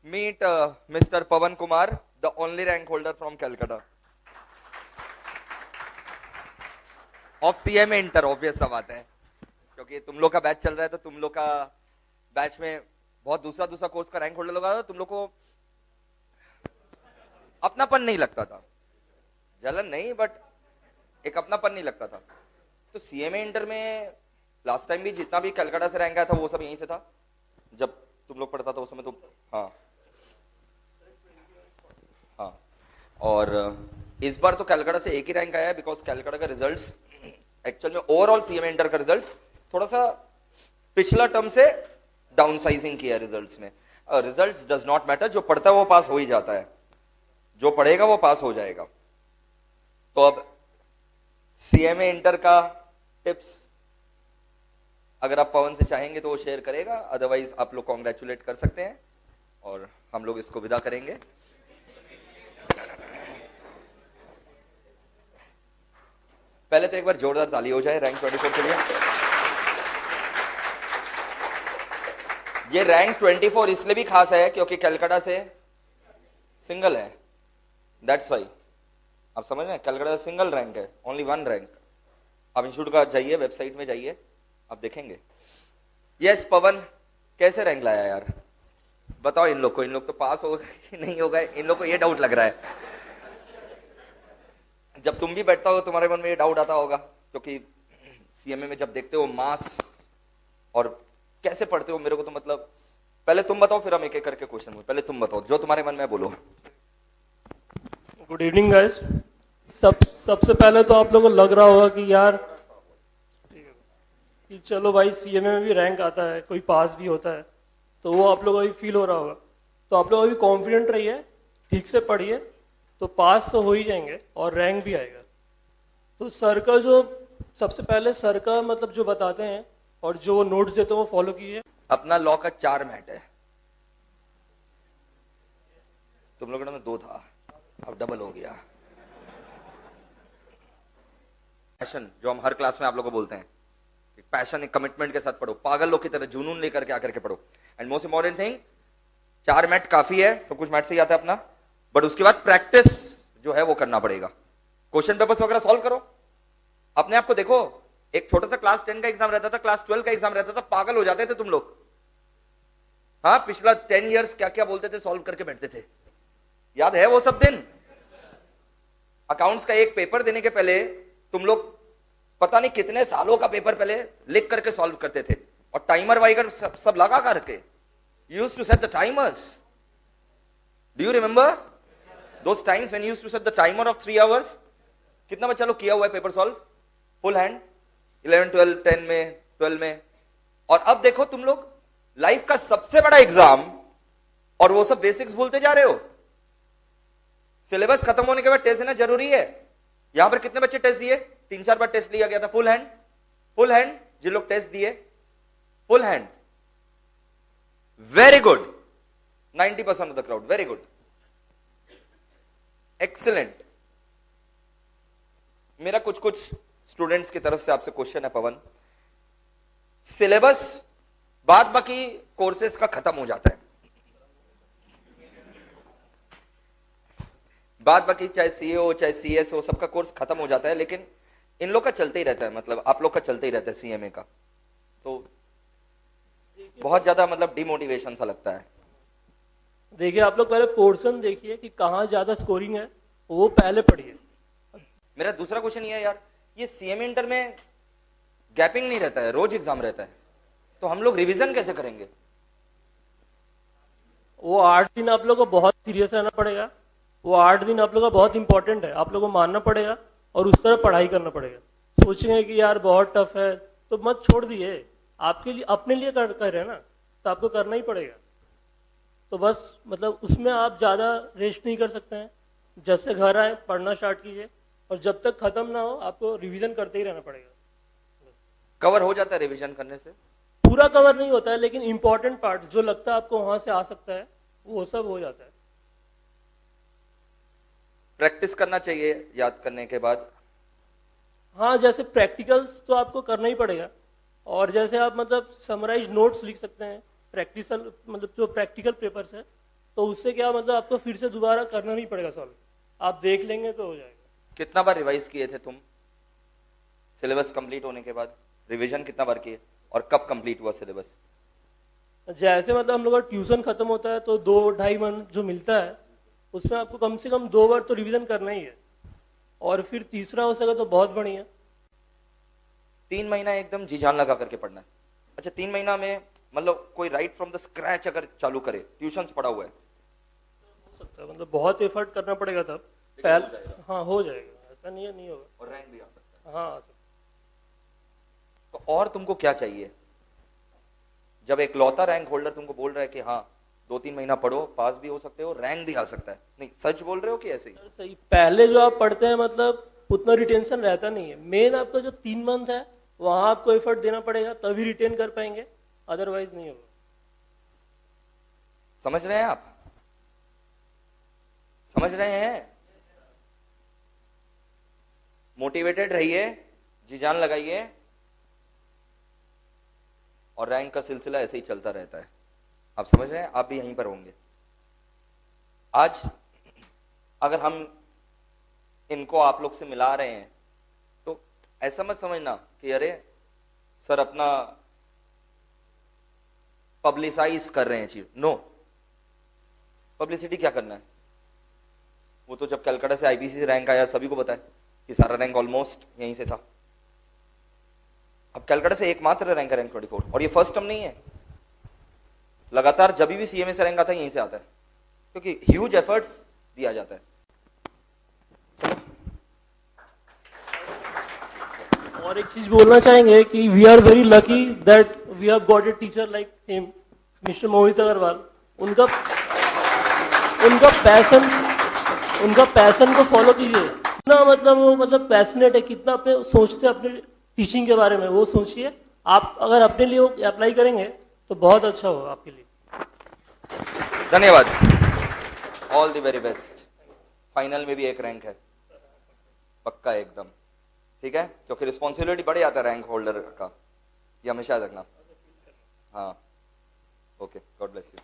Meet Mr. Pavan Kumar, the only rank holder from Calcutta. Of CMA Inter, obvious सा बात है, क्योंकि तुम लोग का बैच चल रहा है तो तुम लोग का बैच में बहुत दूसरा कोर्स का रैंक होल्डर लोग आया, तुम लोग को अपनापन नहीं लगता था, जलन नहीं बट एक अपनापन नहीं लगता था। तो सीएमए इंटर में लास्ट टाइम भी जितना भी कलकत्ता से रैंक आया था वो सब यहीं से था, जब तुम लोग पढ़ता था उस समय तो हाँ हाँ। और इस बार तो कलकत्ता से एक ही रैंक आया है, बिकॉज कलकत्ता का रिजल्ट्स एक्चुअल में ओवरऑल सीएमए इंटर का रिजल्ट्स थोड़ा सा पिछला टर्म से डाउन साइजिंग किया रिजल्ट्स में। रिजल्ट्स डज नॉट मैटर, जो पढ़ता है वो पास हो ही जाता है, जो पढ़ेगा वो पास हो जाएगा। तो अब सीएमए इंटर का टिप्स अगर आप पवन से चाहेंगे तो वो शेयर करेगा, अदरवाइज आप लोग कॉन्ग्रेचुलेट कर सकते हैं और हम लोग इसको विदा करेंगे। पहले तो एक बार जोरदार ताली हो जाए रैंक 24 के लिए। ये रैंक 24 इसलिए भी खास है क्योंकि कलकत्ता से सिंगल है, दैट्स वाई। आप समझ रहे हैं, कलकत्ता सिंगल रैंक है, ओनली वन रैंक। आप इंस्टीट्यूट का जाइए, वेबसाइट में जाइए, आप देखेंगे। यस पवन, कैसे रैंक लाया यार, बताओ इन लोग को, इन लोग तो पास हो गए कि नहीं हो गए, इन लोग को ये डाउट लग रहा है। जब तुम भी बैठता हो तुम्हारे मन में ये डाउट आता होगा, क्योंकि सीएमए में जब देखते हो मास और कैसे पढ़ते हो, मेरे को तो मतलब पहले तुम बताओ फिर हम एक एक करके क्वेश्चन में, पहले तुम बताओ जो तुम्हारे मन में बोलो। Good evening guys. सबसे पहले तो आप लोगों को लग रहा होगा कि यार कि चलो भाई सीएमए में भी रैंक आता है, कोई पास भी होता है, तो वो आप लोगों को भी फील हो रहा होगा। तो आप लोग अभी कॉन्फिडेंट रहिए, ठीक से पढ़िए, तो पास तो हो ही जाएंगे और रैंक भी आएगा। तो सर का जो सबसे पहले सर का मतलब जो बताते हैं और जो वो नोट्स देते हैं वो फॉलो कीजिए। अपना लॉ का 4 मैट है, तुम लोगों में 2 था, अब डबल हो गया। पैशन जो हम हर क्लास में आप लोगों को बोलते हैं, एक पैशन एक कमिटमेंट के साथ पढ़ो, पागल लोग की तरह जुनून लेकर के आकर के पढ़ो। And most important thing, 4 mat काफी है, सब कुछ मैट से ही आता है अपना, बट उसके बाद प्रैक्टिस जो है वो करना पड़ेगा। क्वेश्चन पेपर्स वगैरह सॉल्व करो, अपने आप को देखो। एक छोटा सा क्लास 10 का एग्जाम रहता था, क्लास 12 का एग्जाम रहता था, पागल हो जाते थे तुम लोग। हाँ, पिछला 10 इयर्स क्या क्या बोलते थे, सॉल्व करके बैठते थे, याद है वो सब दिन। अकाउंट्स का एक पेपर देने के पहले तुम लोग पता नहीं कितने सालों का पेपर पहले लिख करके सॉल्व करते थे, और टाइमर वाइगर सब लगा करके used to set the timers. Do you remember those times when you used to set the timer of 3 hours? कितना बच्चा लोग किया हुआ है पेपर सॉल्व फुल हैंड 11 12 10 में 12 में? और अब देखो तुम लोग लाइफ का सबसे बड़ा एग्जाम और वो सब बेसिक्स भूलते जा रहे हो। सिलेबस खत्म होने के बाद टेस्ट देना जरूरी है। यहां पर कितने बच्चे टेस्ट दिए? 3-4 बार टेस्ट लिया गया था फुल हैंड। फुल हैंड जिन लोग टेस्ट दिए, full hand, very good, 90% of the crowd, very good, excellent. मेरा कुछ स्टूडेंट्स की तरफ से आपसे क्वेश्चन है पवन, सिलेबस बाद बाकी कोर्सेज का खत्म हो जाता है, बाद बाकी चाहे सीए हो चाहे सीएस हो सबका कोर्स खत्म हो जाता है, लेकिन इन लोग का चलते ही रहता है, मतलब आप लोग का चलते ही रहता है सीएमए का। तो बहुत ज्यादा मतलब डिमोटिवेशन सा लगता है। देखिए आप लोग पहले पोर्शन देखिए कि कहाँ ज्यादा स्कोरिंग है, वो पहले पढ़िए। मेरा दूसरा क्वेश्चन ये है यार, ये सीएमए इंटर में गैपिंग नहीं रहता है, रोज एग्जाम रहता है, तो हम लोग रिवीजन कैसे करेंगे? वो 8 दिन आप लोग को बहुत सीरियस रहना पड़ेगा, वो 8 दिन आप लोग का बहुत इंपॉर्टेंट है, आप लोग को मानना पड़ेगा और उस तरह पढ़ाई करना पड़ेगा। सोचेंगे कि यार बहुत टफ है तो मत छोड़ दिए, आपके लिए अपने लिए कर रहे हैं ना, तो आपको करना ही पड़ेगा। तो बस मतलब उसमें आप ज़्यादा रेस्ट नहीं कर सकते हैं, जैसे घर आए पढ़ना स्टार्ट कीजिए और जब तक खत्म ना हो आपको रिवीजन करते ही रहना पड़ेगा। कवर हो जाता है रिवीजन करने से? पूरा कवर नहीं होता है, लेकिन इंपॉर्टेंट पार्ट जो लगता है आपको वहां से आ सकता है वो सब हो जाता है। प्रैक्टिस करना चाहिए याद करने के बाद। हाँ, जैसे प्रैक्टिकल्स तो आपको करना ही पड़ेगा, और जैसे आप मतलब समराइज नोट्स लिख सकते हैं, प्रैक्टिकल मतलब जो प्रैक्टिकल पेपर्स है तो उससे क्या मतलब आपको फिर से दोबारा करना नहीं पड़ेगा सॉल्व, आप देख लेंगे तो हो जाएगा। कितना बार रिवाइज किए थे तुम सिलेबस कंप्लीट होने के बाद? रिवीजन कितना बार किए और कब कंप्लीट हुआ सिलेबस? जैसे मतलब हम लोग का ट्यूशन खत्म होता है तो 2-2.5 मंथ जो मिलता है उसमें आपको कम से कम 2 बार तो रिवीजन करना ही है, और फिर तीसरा हो सके तो बहुत बढ़िया। 3 महीना एकदम जी जान लगा करके पढ़ना है। अच्छा 3 महीना में मतलब कोई राइट फ्रॉम द स्क्रैच अगर चालू करे, ट्यूशंस पढ़ा हुआ है, हो सकता है, मतलब बहुत एफर्ट करना पड़ेगा तब लेकिन हो पहले। जाएगा। हाँ हो जाएगा, ऐसा नहीं है नहीं होगा। और रैंक भी आ सकता है। हाँ आ सकता तो और तुमको क्या चाहिए? जब एक लौता रैंक होल्डर तुमको बोल रहा है कि हाँ 2-3 महीना पढ़ो, पास भी हो सकते हो, रैंक भी आ सकता है, नहीं सच बोल रहे हो कि ऐसे ही? है। सही, पहले जो आप पढ़ते हैं मतलब उतना रिटेंशन रहता नहीं है। मेन आपका जो 3 मंथ है वहां आपको एफर्ट देना पड़ेगा तभी रिटेन कर पाएंगे, अदरवाइज नहीं होगा। समझ रहे हैं आप? समझ रहे हैं? मोटिवेटेड रहिए, जी जान लगाइए, और रैंक का सिलसिला ऐसे ही चलता रहता है। आप समझ रहे हैं? आप भी यहीं पर होंगे। आज अगर हम इनको आप लोग से मिला रहे हैं तो ऐसा मत समझना कि अरे सर अपना पब्लिसाइज कर रहे हैं चीज। नो, पब्लिसिटी क्या करना है? वो तो जब कलकत्ता से आईपीसी से रैंक आया सभी को पता है कि सारा रैंक ऑलमोस्ट यहीं से था। अब कलकत्ता से एकमात्र रैंक है, रैंक 24, और ये फर्स्ट टर्म नहीं है। लगातार जब भी सीएमए से रैंक आता है यहीं से आता है, क्योंकि ह्यूज एफर्ट्स दिया जाता है। और एक चीज बोलना चाहेंगे कि we are very lucky that we have got a teacher like him, mister Mohit Agarwal. उनका उनका पैशन को फॉलो कीजिए। कितना मतलब वो मतलब पैशनेट है, कितना अपने सोचते हैं अपने टीचिंग के बारे में, वो सोचिए। आप अगर अपने लिए अप्लाई करेंगे तो बहुत अच्छा होगा आपके लिए। धन्यवाद, all the very best. Final में भी एक रैंक है पक्का एकदम, ठीक है? क्योंकि रिस्पॉन्सिबिलिटी बढ़ जाता है रैंक होल्डर का, ये हमेशा रखना। हाँ, ओके, गॉड ब्लेस यू।